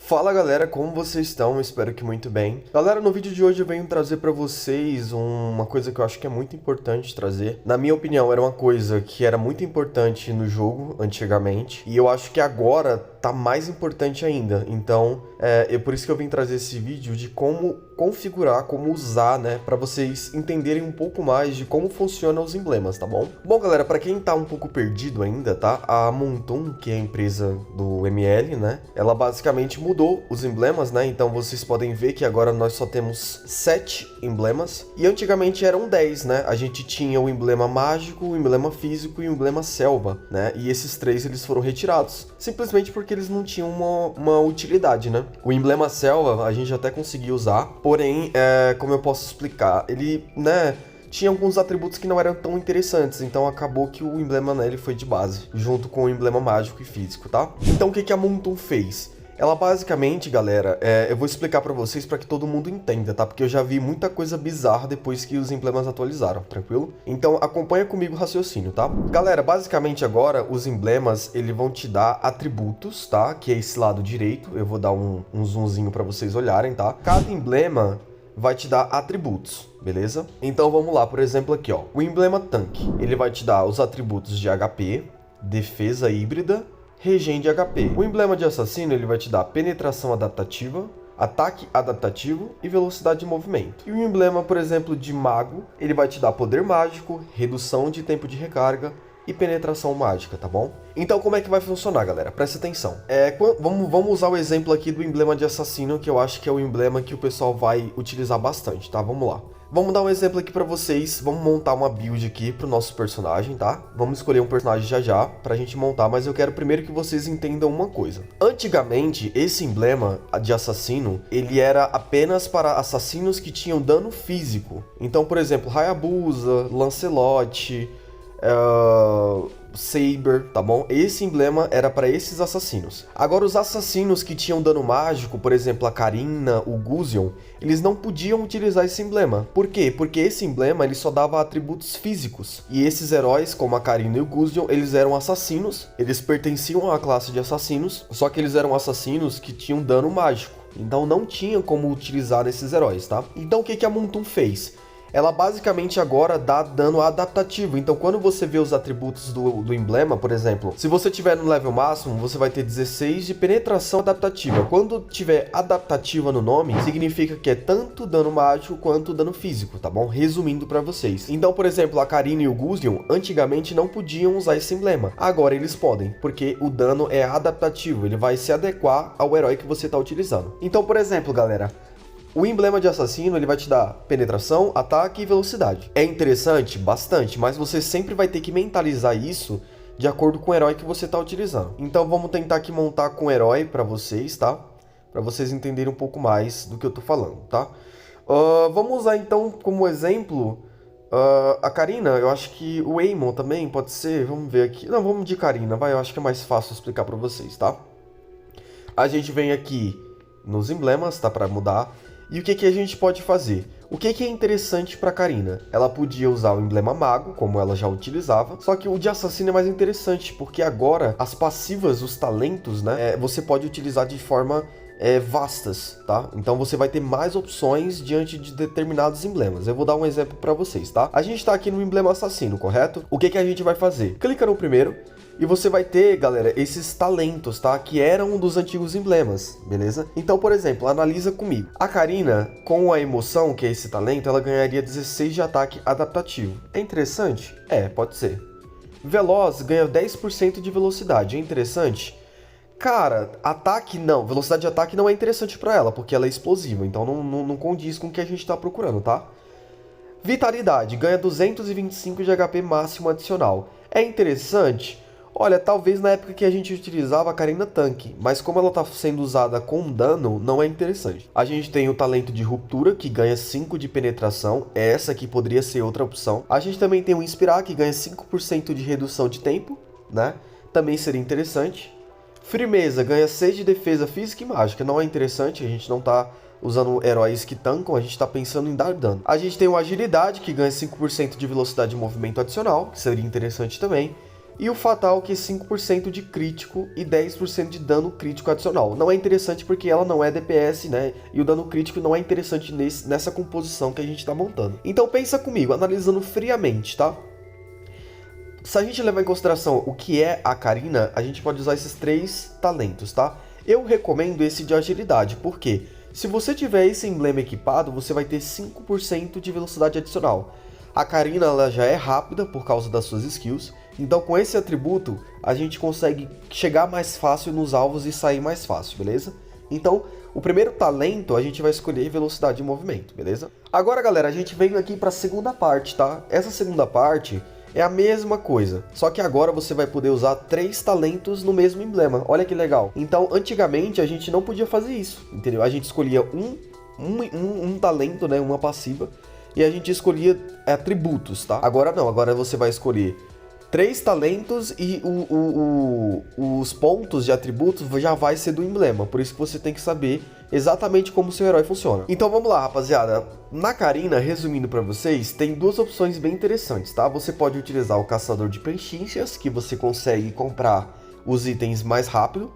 Fala galera, como vocês estão? Espero que muito bem. Galera, no vídeo de hoje eu venho trazer pra vocês uma coisa que eu acho que é muito importante trazer. Na minha opinião, era uma coisa que era muito importante no jogo antigamente, e eu acho que agora tá mais importante ainda. Então, é por isso que eu vim trazer esse vídeo de como configurar, como usar, né, pra vocês entenderem um pouco mais de como funcionam os emblemas, tá bom? Bom, galera, pra quem tá um pouco perdido ainda, tá? A Montoon, que é a empresa do ML, né, ela basicamente mudou os emblemas, né? Então vocês podem ver que agora nós só temos 7 emblemas e antigamente eram 10, né? A gente tinha o emblema mágico, o emblema físico e o emblema selva, né? E esses três eles foram retirados, simplesmente porque eles não tinham uma utilidade, né? O emblema selva a gente até conseguia usar, porém, como eu posso explicar, ele, né, tinha alguns atributos que não eram tão interessantes, então acabou que o emblema, né, ele foi de base, junto com o emblema mágico e físico, tá? Então o que a Montoon fez? Ela basicamente, galera, eu vou explicar pra vocês pra que todo mundo entenda, tá? Porque eu já vi muita coisa bizarra depois que os emblemas atualizaram, tranquilo? Então acompanha comigo o raciocínio, tá? Galera, basicamente agora os emblemas, eles vão te dar atributos, tá? Que é esse lado direito, eu vou dar um zoomzinho pra vocês olharem, tá? Cada emblema vai te dar atributos, beleza? Então vamos lá, por exemplo aqui, ó. O emblema tanque, ele vai te dar os atributos de HP, defesa híbrida, regen de HP. O emblema de assassino ele vai te dar penetração adaptativa, ataque adaptativo e velocidade de movimento. E o emblema, por exemplo, de mago, ele vai te dar poder mágico, redução de tempo de recarga e penetração mágica, tá bom? Então como é que vai funcionar, galera? Presta atenção. Vamos usar o exemplo aqui do emblema de assassino, que eu acho que é o emblema que o pessoal vai utilizar bastante, tá? Vamos lá. Vamos dar um exemplo aqui pra vocês, vamos montar uma build aqui pro nosso personagem, tá? Vamos escolher um personagem já pra gente montar, mas eu quero primeiro que vocês entendam uma coisa. Antigamente, esse emblema de assassino, ele era apenas para assassinos que tinham dano físico. Então, por exemplo, Hayabusa, Lancelot, Saber, tá bom? Esse emblema era para esses assassinos. Agora, os assassinos que tinham dano mágico, por exemplo, a Karina, o Gusion, eles não podiam utilizar esse emblema. Por quê? Porque esse emblema ele só dava atributos físicos. E esses heróis, como a Karina e o Gusion, eles eram assassinos, eles pertenciam à classe de assassinos, só que eles eram assassinos que tinham dano mágico. Então não tinha como utilizar esses heróis, tá? Então o que a Montoon fez? Ela basicamente agora dá dano adaptativo. Então quando você vê os atributos do emblema, por exemplo, se você tiver no level máximo, você vai ter 16 de penetração adaptativa. Quando tiver adaptativa no nome, significa que é tanto dano mágico quanto dano físico, tá bom? Resumindo pra vocês. Então, por exemplo, a Karina e o Gusion antigamente não podiam usar esse emblema. Agora eles podem, porque o dano é adaptativo, ele vai se adequar ao herói que você tá utilizando. Então, por exemplo, galera, o emblema de assassino ele vai te dar penetração, ataque e velocidade. É interessante? Bastante, mas você sempre vai ter que mentalizar isso de acordo com o herói que você está utilizando. Então vamos tentar aqui montar com o herói para vocês, tá? Para vocês entenderem um pouco mais do que eu tô falando, tá? Vamos usar então como exemplo a Karina. Eu acho que o Eamon também pode ser, vamos ver aqui. Não, vamos de Karina, vai, eu acho que é mais fácil explicar para vocês, tá? A gente vem aqui nos emblemas, tá? Para mudar. E o que a gente pode fazer? O que é interessante para Karina? Ela podia usar o emblema mago, como ela já utilizava, só que o de assassino é mais interessante, porque agora as passivas, os talentos, né, você pode utilizar de forma vastas, tá? Então você vai ter mais opções diante de determinados emblemas. Eu vou dar um exemplo para vocês, tá? A gente tá aqui no emblema assassino, correto? O que a gente vai fazer? Clica no primeiro, e você vai ter, galera, esses talentos, tá? Que eram dos antigos emblemas, beleza? Então, por exemplo, analisa comigo. A Karina, com a emoção, que é esse talento, ela ganharia 16 de ataque adaptativo. É interessante? É, pode ser. Veloz ganha 10% de velocidade. É interessante? Cara, ataque não. Velocidade de ataque não é interessante pra ela, porque ela é explosiva. Então não condiz com o que a gente tá procurando, tá? Vitalidade. Ganha 225 de HP máximo adicional. É interessante? Olha, talvez na época que a gente utilizava a Karina tanque, mas como ela está sendo usada com dano, não é interessante. A gente tem o talento de ruptura, que ganha 5 de penetração, essa aqui poderia ser outra opção. A gente também tem o inspirar, que ganha 5% de redução de tempo, né? Também seria interessante. Firmeza, ganha 6 de defesa física e mágica, não é interessante, a gente não está usando heróis que tancam, a gente está pensando em dar dano. A gente tem o agilidade, que ganha 5% de velocidade de movimento adicional, que seria interessante também. E o fatal, que é 5% de crítico e 10% de dano crítico adicional. Não é interessante porque ela não é DPS, né? E o dano crítico não é interessante nessa composição que a gente tá montando. Então pensa comigo, analisando friamente, tá? Se a gente levar em consideração o que é a Karina, a gente pode usar esses 3 talentos, tá? Eu recomendo esse de agilidade, porque se você tiver esse emblema equipado, você vai ter 5% de velocidade adicional. A Karina ela já é rápida por causa das suas skills, então com esse atributo a gente consegue chegar mais fácil nos alvos e sair mais fácil, beleza? Então o primeiro talento a gente vai escolher velocidade de movimento, beleza? Agora galera, a gente veio aqui para a segunda parte, tá? Essa segunda parte é a mesma coisa, só que agora você vai poder usar 3 talentos no mesmo emblema, olha que legal. Então antigamente a gente não podia fazer isso, entendeu? A gente escolhia um talento, né, uma passiva, e a gente escolhia atributos, tá? Agora não, agora você vai escolher 3 talentos e os pontos de atributos já vai ser do emblema. Por isso que você tem que saber exatamente como o seu herói funciona. Então vamos lá, rapaziada. Na Karina, resumindo pra vocês, tem 2 opções bem interessantes, tá? Você pode utilizar o caçador de pechinchas, que você consegue comprar os itens mais rápido.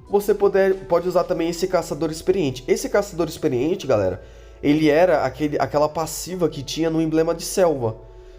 Você pode usar também esse caçador experiente. Esse caçador experiente, galera, ele era aquela passiva que tinha no emblema de selva.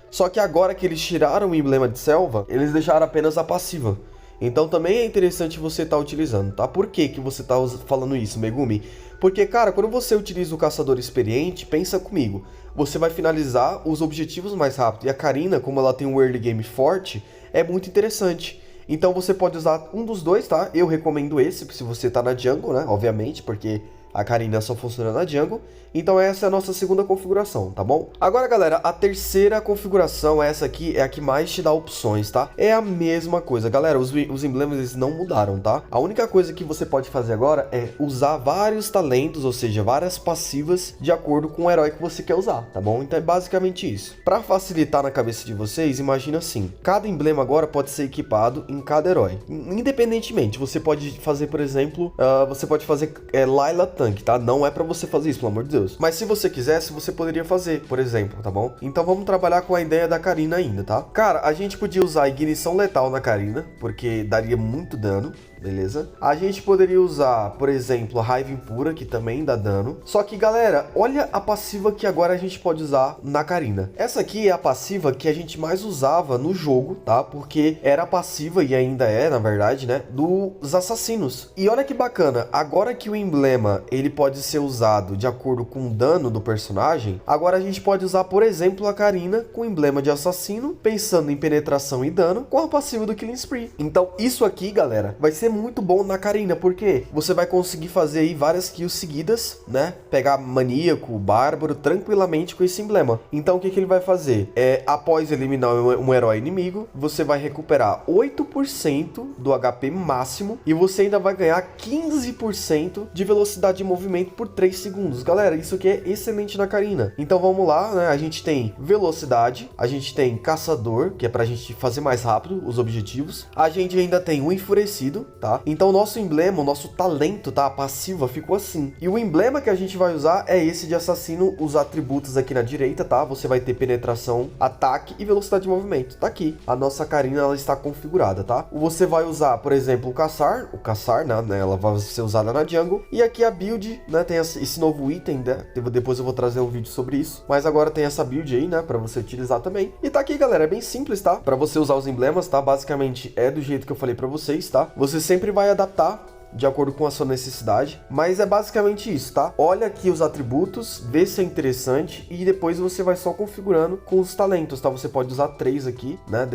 Só que agora que eles tiraram o emblema de selva, eles deixaram apenas a passiva. Então também é interessante você estar utilizando, tá? Por que você tá falando isso, Megumi? Porque, cara, quando você utiliza o caçador experiente, pensa comigo, você vai finalizar os objetivos mais rápido. E a Karina, como ela tem um early game forte, é muito interessante. Então você pode usar um dos 2, tá? Eu recomendo esse, se você tá na jungle, né? Obviamente, porque a Karina só funciona na jungle. Então essa é a nossa segunda configuração, tá bom? Agora, galera, a terceira configuração, essa aqui, é a que mais te dá opções, tá? É a mesma coisa. Galera, os emblemas eles não mudaram, tá? A única coisa que você pode fazer agora é usar vários talentos, ou seja, várias passivas, de acordo com o herói que você quer usar, tá bom? Então é basicamente isso. Pra facilitar na cabeça de vocês, imagina assim. Cada emblema agora pode ser equipado em cada herói. Independentemente, você pode fazer, por exemplo, você pode fazer Layla Tank, tá? Não é pra você fazer isso, pelo amor de Deus. Mas se você quisesse, você poderia fazer, por exemplo, tá bom? Então vamos trabalhar com a ideia da Karina ainda, tá? Cara, a gente podia usar ignição letal na Karina, porque daria muito dano, beleza? A gente poderia usar, por exemplo, a raiva impura, que também dá dano. Só que, galera, olha a passiva que agora a gente pode usar na Karina. Essa aqui é a passiva que a gente mais usava no jogo, tá? Porque era a passiva, e ainda é, na verdade, né? Dos assassinos. E olha que bacana, agora que o emblema, ele pode ser usado de acordo com o dano do personagem, agora a gente pode usar, por exemplo, a Karina com o emblema de assassino, pensando em penetração e dano, com a passiva do Killing Spree. Então, isso aqui, galera, vai ser muito bom na Karina, porque você vai conseguir fazer aí várias kills seguidas, né? Pegar maníaco, bárbaro, tranquilamente com esse emblema. Então o que ele vai fazer? Após eliminar um herói inimigo, você vai recuperar 8% do HP máximo e você ainda vai ganhar 15% de velocidade de movimento por 3 segundos. Galera, isso aqui é excelente na Karina. Então vamos lá, né? A gente tem velocidade, a gente tem caçador, que é pra gente fazer mais rápido os objetivos. A gente ainda tem o enfurecido, tá? Então o nosso emblema, o nosso talento, tá? A passiva ficou assim. E o emblema que a gente vai usar é esse de assassino, os atributos aqui na direita, tá? Você vai ter penetração, ataque e velocidade de movimento. Tá aqui. A nossa Karina, ela está configurada, tá? Você vai usar, por exemplo, o caçar, né? Ela vai ser usada na jungle. E aqui a build, né? Tem esse novo item, né? Depois eu vou trazer um vídeo sobre isso. Mas agora tem essa build aí, né? Pra você utilizar também. E tá aqui, galera. É bem simples, tá? Pra você usar os emblemas, tá? Basicamente é do jeito que eu falei pra vocês, tá? Você sempre vai adaptar de acordo com a sua necessidade, mas é basicamente isso, tá? Olha aqui os atributos, vê se é interessante e depois você vai só configurando com os talentos, tá? Você pode usar 3 aqui, né?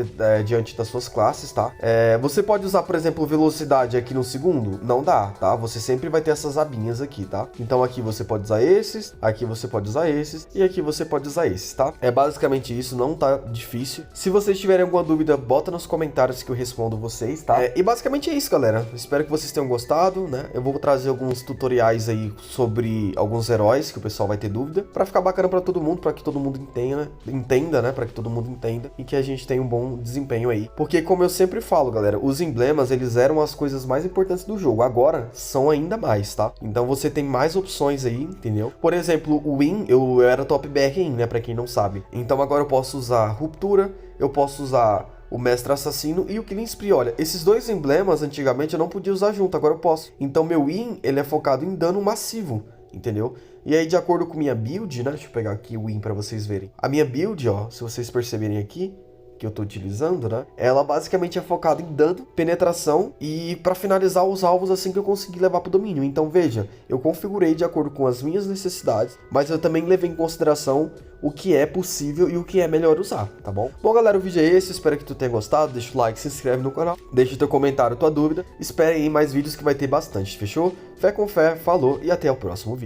Diante das suas classes, tá? Você pode usar, por exemplo, velocidade aqui no segundo? Não dá, tá? Você sempre vai ter essas abinhas aqui, tá? Então aqui você pode usar esses, aqui você pode usar esses e aqui você pode usar esses, tá? É basicamente isso, não tá difícil. Se vocês tiverem alguma dúvida, bota nos comentários que eu respondo vocês, tá? E basicamente é isso, galera. Espero que vocês tenham gostado. Né? Eu vou trazer alguns tutoriais aí sobre alguns heróis que o pessoal vai ter dúvida, para ficar bacana para todo mundo, para que todo mundo entenda, né? Para que todo mundo entenda e que a gente tenha um bom desempenho aí. Porque como eu sempre falo, galera, os emblemas, eles eram as coisas mais importantes do jogo. Agora são ainda mais, tá? Então você tem mais opções aí, entendeu? Por exemplo, o Win, eu era top BR, né? Para quem não sabe. Então agora eu posso usar ruptura, eu posso usar o Mestre Assassino e o Killing Spree. Olha, esses dois emblemas antigamente eu não podia usar junto, agora eu posso. Então meu win, ele é focado em dano massivo, entendeu? E aí, de acordo com minha build, né? Deixa eu pegar aqui o win pra vocês verem. A minha build, ó, se vocês perceberem aqui, que eu tô utilizando, né? Ela basicamente é focada em dano, penetração e para finalizar os alvos assim que eu conseguir levar pro domínio. Então veja, eu configurei de acordo com as minhas necessidades, mas eu também levei em consideração o que é possível e o que é melhor usar, tá bom? Bom, galera, o vídeo é esse, espero que tu tenha gostado, deixa o like, se inscreve no canal, deixa teu comentário, tua dúvida, espere aí mais vídeos que vai ter bastante, fechou? Fé com fé, falou e até o próximo vídeo.